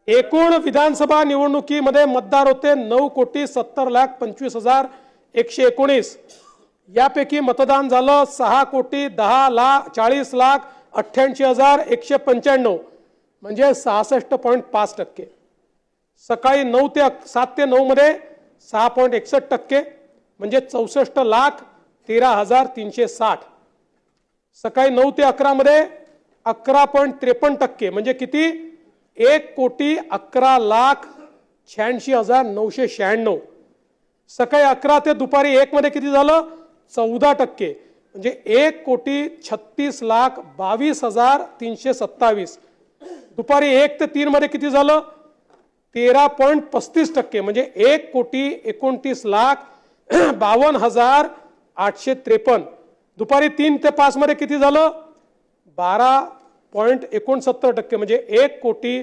एकूण विधानसभा निवडणुकीमध्ये मतदार होते 9,70,25,119। यापैकी मतदान झालं 6,10,40,88,195 म्हणजे 66.5%। सकाळी 7 ते 9 मध्ये 6.61% म्हणजे 64,13,360। सकाळी 9 ते 11 मध्ये 11.53% म्हणजे किती 1,11,86,996। सकाळी 11 ते दुपारी 1 मध्ये किती झालं 14% म्हणजे 1,30,22,327। दुपारी 1 ते 3 मध्ये किती झालं 13.35% म्हणजे 1,29,52,853। दुपारी 3 ते 5 मध्ये किती झालं 12.69% म्हणजे 1,23,23,000